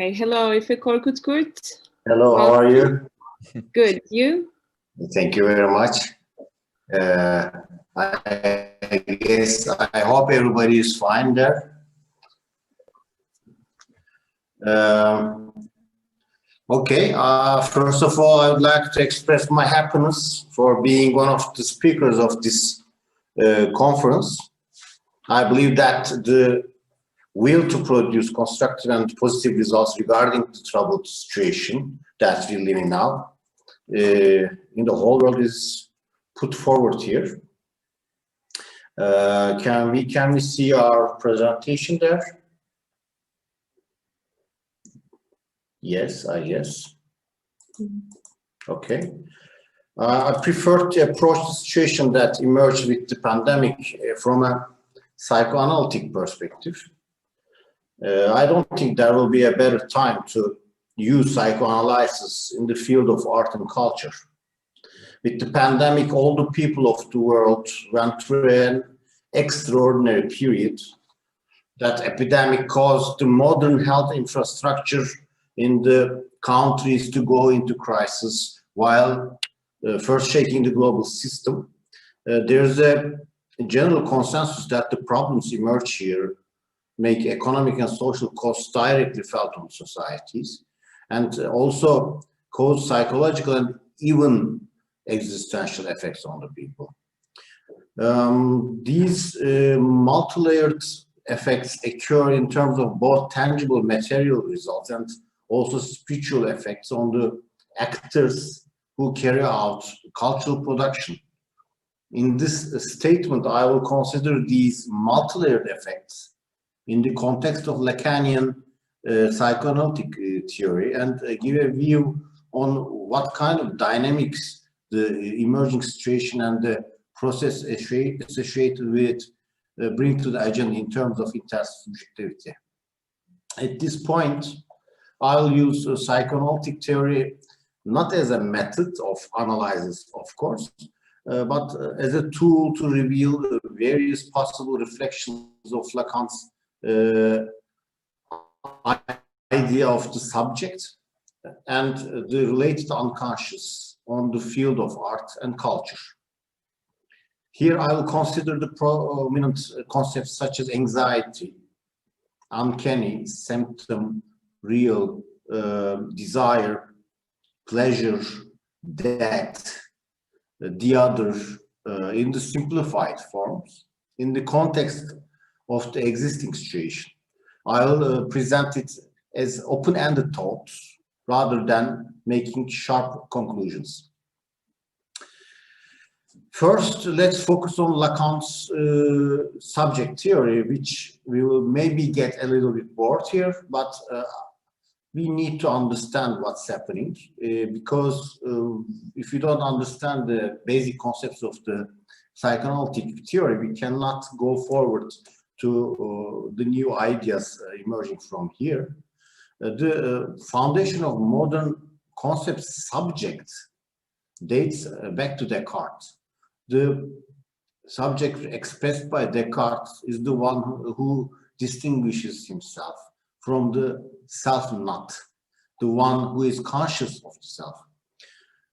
Okay, hello, Efe Korkut Kurt. Hello, how are you? Good, you? Thank you very much. I guess, I hope everybody is fine there. Okay, first of all, I would like to express my happiness for being one of the speakers of this conference. I believe that the will to produce constructive and positive results regarding the troubled situation that we're living now in the whole world is put forward here. Can we see our presentation there? Yes, I guess. Okay. I prefer to approach the situation that emerged with the pandemic from a psychoanalytic perspective. I don't think there will be a better time to use psychoanalysis in the field of art and culture. With the pandemic, all the people of the world went through an extraordinary period. That epidemic caused the modern health infrastructure in the countries to go into crisis while first shaking the global system. There's a general consensus that the problems emerge here make economic and social costs directly felt on societies and also cause psychological and even existential effects on the people. These multi-layered effects occur in terms of both tangible material results and also spiritual effects on the actors who carry out cultural production. In this statement, I will consider these multi-layered effects in the context of Lacanian psychoanalytic theory and give a view on what kind of dynamics the emerging situation and the process associated with it bring to the agenda in terms of intersubjectivity. At this point, I'll use psychoanalytic theory not as a method of analysis, of course, but as a tool to reveal the various possible reflections of Lacan's idea of the subject and the related unconscious on the field of art and culture. Here I will consider the prominent concepts such as anxiety, uncanny, symptom, real, desire, pleasure, death, the other in the simplified forms in the context of the existing situation. I'll present it as open-ended thoughts rather than making sharp conclusions. First, let's focus on Lacan's subject theory, which we will maybe get a little bit bored here, but we need to understand what's happening because if you don't understand the basic concepts of the psychoanalytic theory, we cannot go forward to the new ideas emerging from here. The foundation of modern concept subject dates back to Descartes. The subject expressed by Descartes is the one who distinguishes himself from the self-not, the one who is conscious of the self.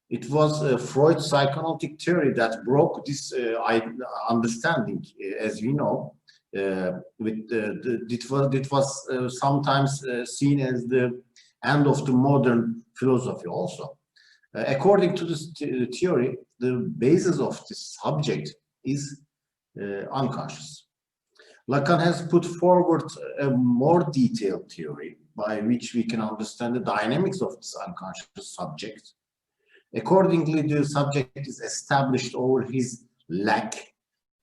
It was Freud's psychoanalytic theory that broke this understanding, as we know. It was sometimes seen as the end of the modern philosophy also. According to this theory, the basis of this subject is unconscious. Lacan has put forward a more detailed theory by which we can understand the dynamics of this unconscious subject. Accordingly, the subject is established over his lack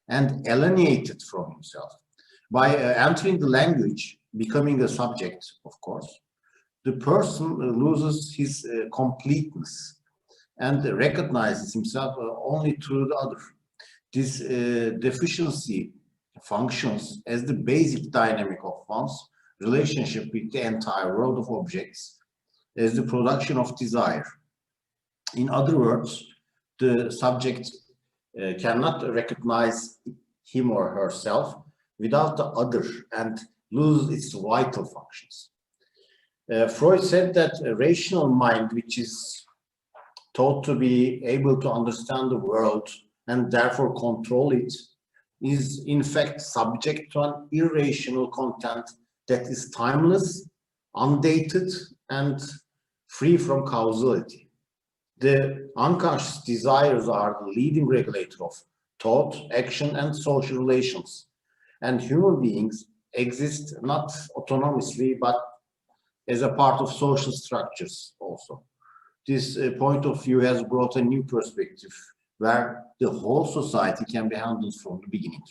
and alienated from himself. By entering the language, becoming a subject, of course, the person loses his completeness and recognizes himself only through the other. This deficiency functions as the basic dynamic of one's relationship with the entire world of objects, as the production of desire. In other words, the subject cannot recognize him or herself without the other and loses its vital functions. Freud said that a rational mind, which is taught to be able to understand the world and therefore control it, is in fact subject to an irrational content that is timeless, undated, and free from causality. The unconscious desires are the leading regulator of thought, action, and social relations. And human beings exist not autonomously, but as a part of social structures also. This point of view has brought a new perspective where the whole society can be handled from the beginning.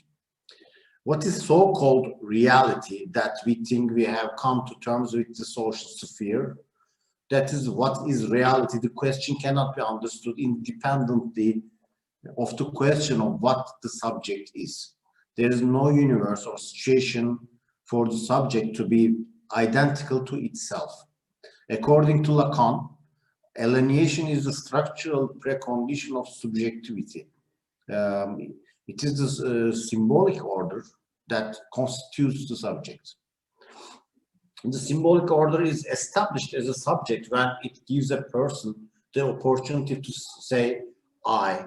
What is so-called reality that we think we have come to terms with the social sphere? That is, what is reality? The question cannot be understood independently of the question of what the subject is. There is no universe or situation for the subject to be identical to itself. According to Lacan, alienation is the structural precondition of subjectivity. It is the symbolic order that constitutes the subject. The symbolic order is established as a subject when it gives a person the opportunity to say I,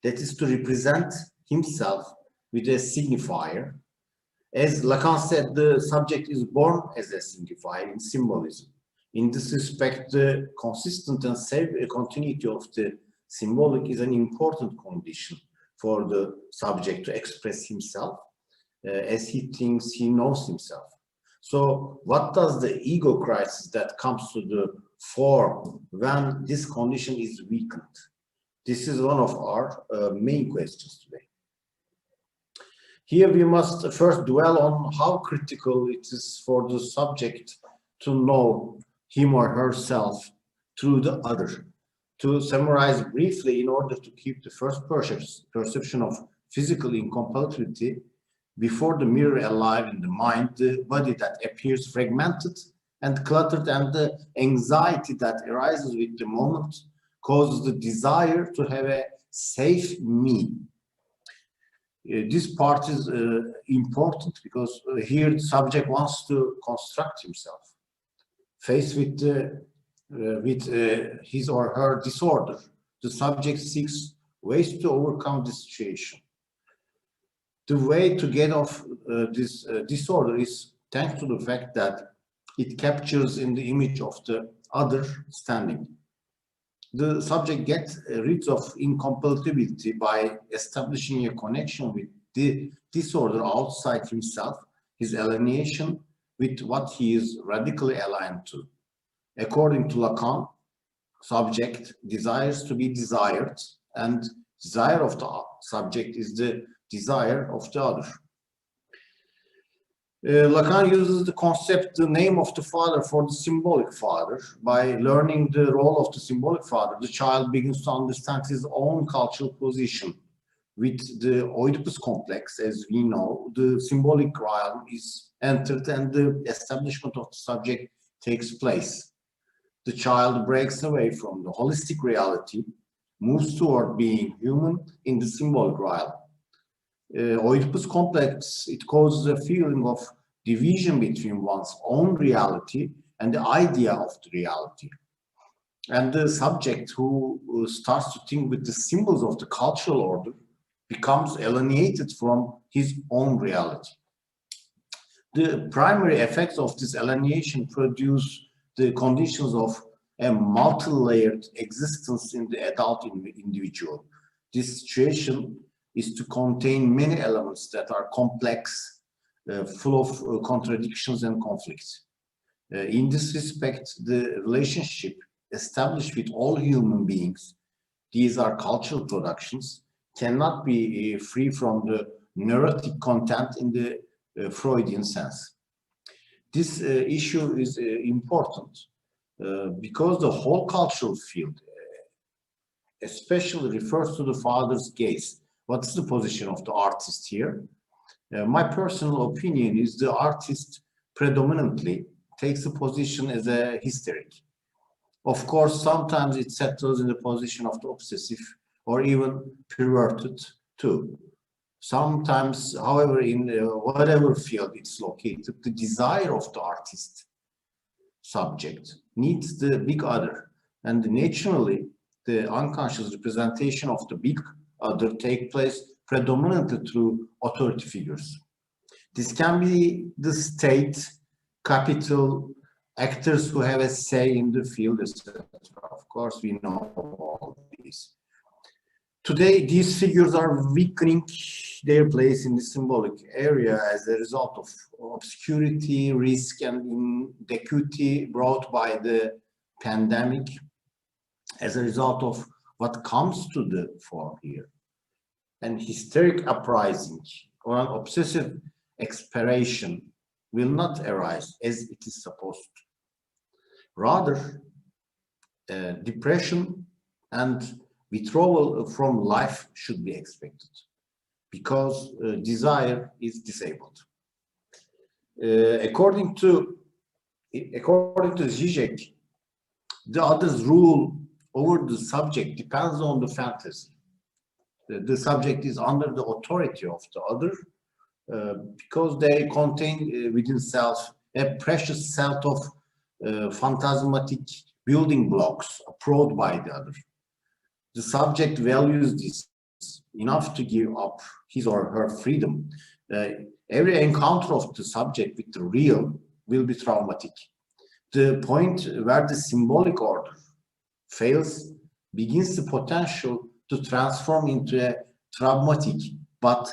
that is to represent himself with a signifier. As Lacan said, the subject is born as a signifier in symbolism. In this respect, the consistent and safe continuity of the symbolic is an important condition for the subject to express himself as he thinks he knows himself. So what does the ego crisis that comes to the fore when this condition is weakened? This is one of our main questions today. Here we must first dwell on how critical it is for the subject to know him or herself through the other. To summarize briefly, in order to keep the first perception of physical incompatibility before the mirror alive in the mind, the body that appears fragmented and cluttered, and the anxiety that arises with the moment causes the desire to have a safe me. This part is important because here the subject wants to construct himself. Faced with his or her disorder, the subject seeks ways to overcome this situation. The way to get off this disorder is thanks to the fact that it captures in the image of the other standing. The subject gets rid of incompatibility by establishing a connection with the disorder outside himself, his alienation with what he is radically aligned to. According to Lacan, subject desires to be desired, and desire of the subject is the desire of the other. Lacan uses the concept, the name of the father, for the symbolic father. By learning the role of the symbolic father, the child begins to understand his own cultural position. With the Oedipus complex, as we know, the symbolic realm is entered and the establishment of the subject takes place. The child breaks away from the holistic reality, moves toward being human in the symbolic realm. Oedipus complex, it causes a feeling of division between one's own reality and the idea of the reality. And the subject who starts to think with the symbols of the cultural order becomes alienated from his own reality. The primary effects of this alienation produce the conditions of a multi-layered existence in the adult individual. This situation is to contain many elements that are complex, full of contradictions and conflicts. In this respect, the relationship established with all human beings, these are cultural productions, cannot be free from the neurotic content in the Freudian sense. This issue is important because the whole cultural field especially refers to the father's gaze. What's the position of the artist here? My personal opinion is the artist predominantly takes a position as a hysteric. Of course, sometimes it settles in the position of the obsessive or even perverted too. Sometimes, however, in whatever field it's located, the desire of the artist subject needs the big other, and naturally the unconscious representation of the big other take place predominantly through authority figures. This can be the state, capital, actors who have a say in the field, etc. Of course, we know all these. Today, these figures are weakening their place in the symbolic area as a result of obscurity, risk, and inadequacy brought by the pandemic, as a result of what comes to the fore here. An hysteric uprising or an obsessive expiration will not arise as it is supposed to. Rather, depression and withdrawal from life should be expected because desire is disabled. According to Zizek, the other's rule over the subject depends on the fantasy. The subject is under the authority of the other because they contain within self a precious set of phantasmatic building blocks approved by the other. The subject values this enough to give up his or her freedom. Every encounter of the subject with the real will be traumatic. The point where the symbolic order fails begins the potential to transform into a traumatic but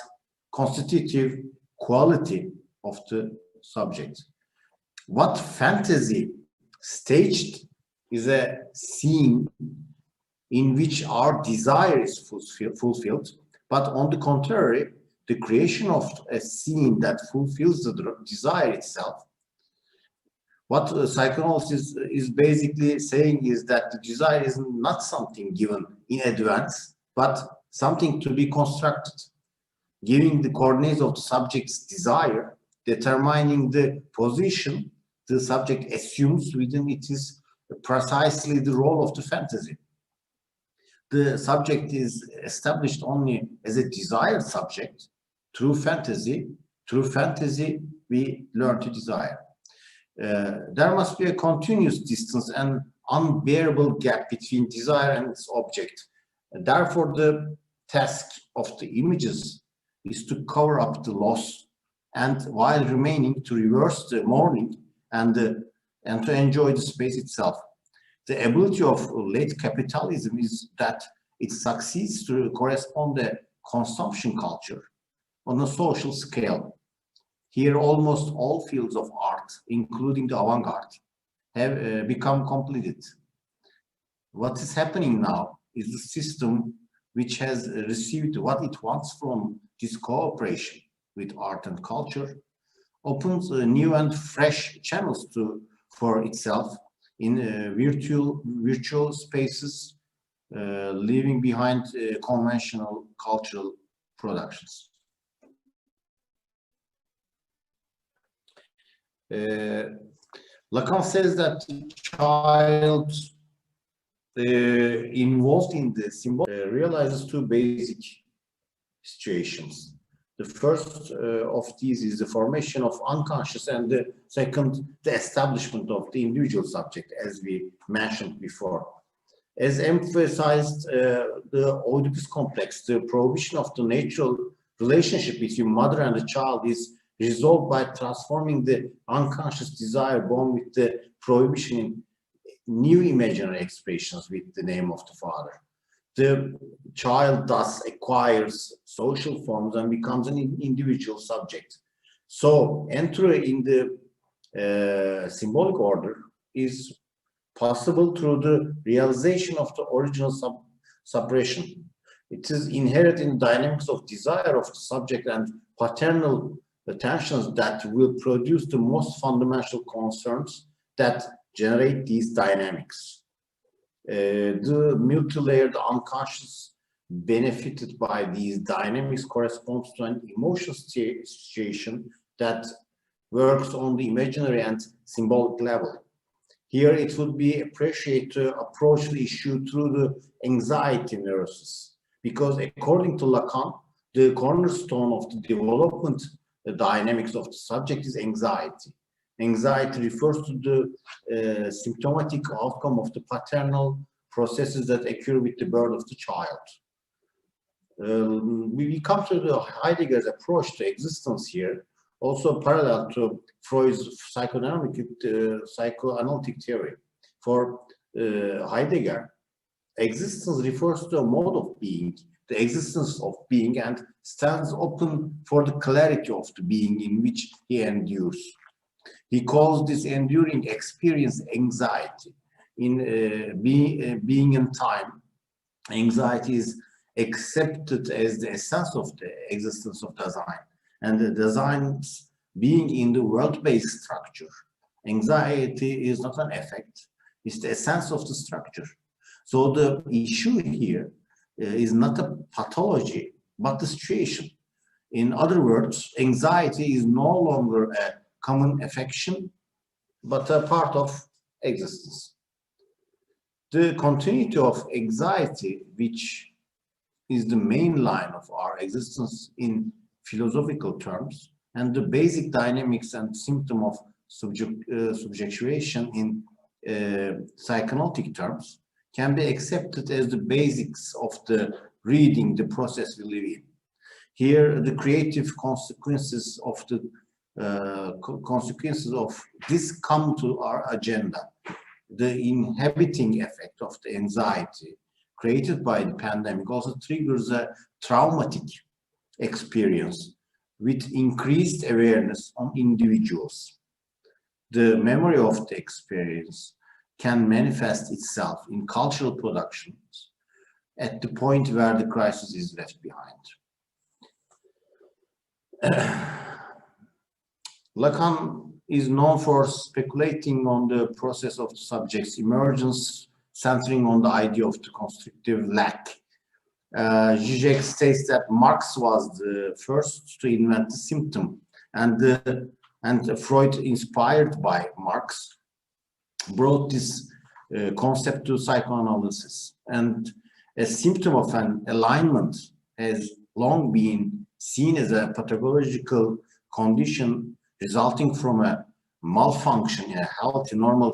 constitutive quality of the subject. What fantasy staged is a scene in which our desire is fulfilled, but on the contrary, the creation of a scene that fulfills the desire itself. What psychoanalysis is basically saying is that the desire is not something given in advance, but something to be constructed, giving the coordinates of the subject's desire, determining the position the subject assumes within it is precisely the role of the fantasy. The subject is established only as a desired subject through fantasy. Through fantasy, we learn to desire. There must be a continuous distance and unbearable gap between desire and its object. Therefore, the task of the images is to cover up the loss and while remaining to reverse the mourning and to enjoy the space itself. The ability of late capitalism is that it succeeds to correspond to consumption culture on a social scale. Here, almost all fields of art, including the avant-garde, have become completed. What is happening now is the system which has received what it wants from this cooperation with art and culture, opens new and fresh channels for itself in virtual spaces, leaving behind conventional cultural productions. Lacan says that the child involved in the symbol realizes two basic situations. The first of these is the formation of unconscious, and the second, the establishment of the individual subject, as we mentioned before. As emphasized, the Oedipus complex, the prohibition of the natural relationship between mother and the child is resolved by transforming the unconscious desire born with the prohibition in new imaginary expressions with the name of the father. The child thus acquires social forms and becomes an individual subject. So entry in the symbolic order is possible through the realization of the original suppression. It is inherent in the dynamics of desire of the subject and paternal tensions that will produce the most fundamental concerns that generate these dynamics. The multi-layered unconscious benefited by these dynamics corresponds to an emotional situation that works on the imaginary and symbolic level. Here it would be appreciated to approach the issue through the anxiety neurosis, because according to Lacan, the cornerstone of the development, the dynamics of the subject is anxiety. Anxiety refers to the symptomatic outcome of the paternal processes that occur with the birth of the child. We come to the Heidegger's approach to existence here, also parallel to Freud's psychoanalytic theory. For Heidegger, existence refers to a mode of being, the existence of being, and stands open for the clarity of the being in which he endures. He calls this enduring experience anxiety. In being in time, anxiety is accepted as the essence of the existence of design, and the design's being in the world-based structure. Anxiety is not an effect, it's the essence of the structure. So the issue here is not a pathology, but the situation. In other words, anxiety is no longer a common affection, but a part of existence. The continuity of anxiety, which is the main line of our existence in philosophical terms, and the basic dynamics and symptom of subjectivation in psychoanalytic terms, can be accepted as the basics of the reading the process we live in. Here, the creative consequences of this come to our agenda. The inhibiting effect of the anxiety created by the pandemic also triggers a traumatic experience with increased awareness on individuals. The memory of the experience can manifest itself in cultural productions at the point where the crisis is left behind. Lacan is known for speculating on the process of the subject's emergence, centering on the idea of the constructive lack. Zizek states that Marx was the first to invent the symptom, and Freud, inspired by Marx, brought this concept to psychoanalysis. And a symptom of an alignment has long been seen as a pathological condition resulting from a malfunction in a healthy, normal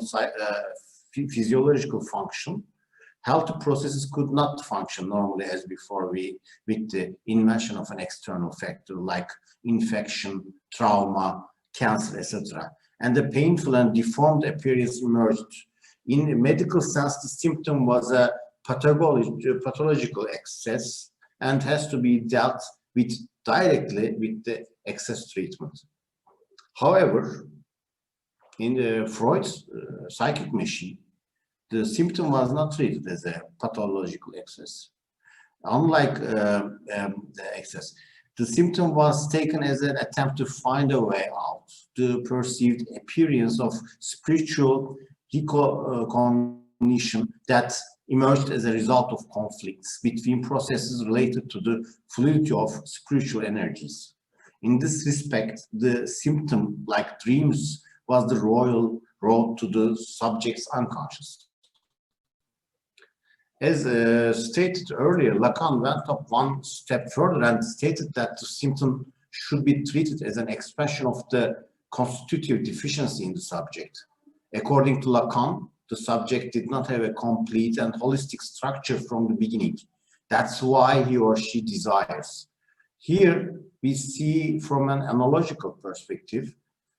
physiological function. Healthy processes could not function normally as before with the invention of an external factor like infection, trauma, cancer, etc. And the painful and deformed appearance emerged. In a medical sense, the symptom was a pathological excess and has to be dealt with directly with the excess treatment. However, in the Freud's psychic machine, the symptom was not treated as a pathological excess. Unlike the excess, the symptom was taken as an attempt to find a way out, the perceived appearance of spiritual recognition that emerged as a result of conflicts between processes related to the fluidity of spiritual energies. In this respect, the symptom, like dreams, was the royal road to the subject's unconscious. As stated earlier, Lacan went up one step further and stated that the symptom should be treated as an expression of the constitutive deficiency in the subject. According to Lacan, the subject did not have a complete and holistic structure from the beginning. That's why he or she desires. Here, we see from an analogical perspective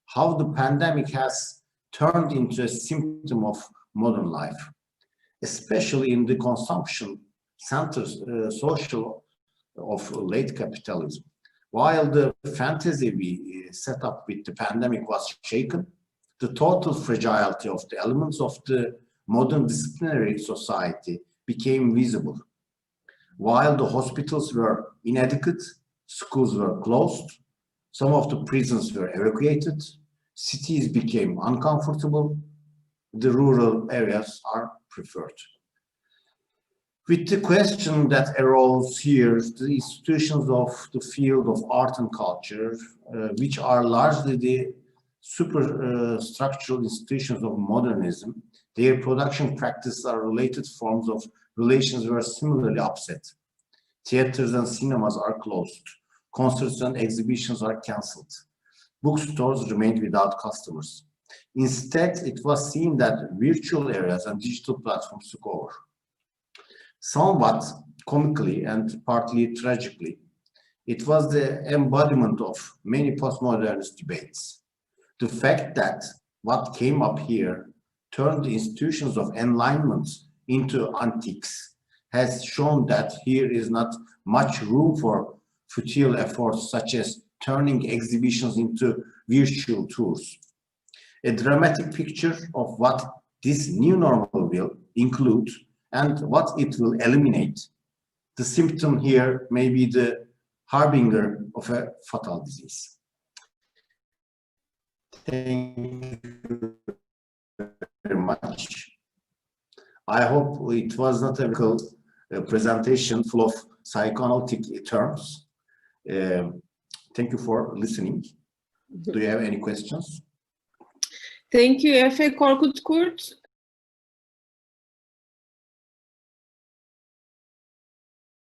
how the pandemic has turned into a symptom of modern life, especially in the consumption-centered social of late capitalism. While the fantasy we set up with the pandemic was shaken, the total fragility of the elements of the modern disciplinary society became visible. While the hospitals were inadequate, schools were closed, some of the prisons were evacuated, cities became uncomfortable, the rural areas are preferred. With the question that arose here, the institutions of the field of art and culture, which are largely the superstructural institutions of modernism, their production practices are related forms of relations were similarly upset. Theaters and cinemas are closed. Concerts and exhibitions are cancelled. Bookstores remained without customers. Instead, it was seen that virtual areas and digital platforms took over. Somewhat comically and partly tragically, it was the embodiment of many postmodernist debates. The fact that what came up here turned the institutions of enlightenment into antiques has shown that here is not much room for futile efforts such as turning exhibitions into virtual tours. A dramatic picture of what this new normal will include and what it will eliminate. The symptom here may be the harbinger of a fatal disease. Thank you very much. I hope it was not a presentation full of psychoanalytic terms. Thank you for listening. Do you have any questions? Thank you, Efe Korkut Kurt.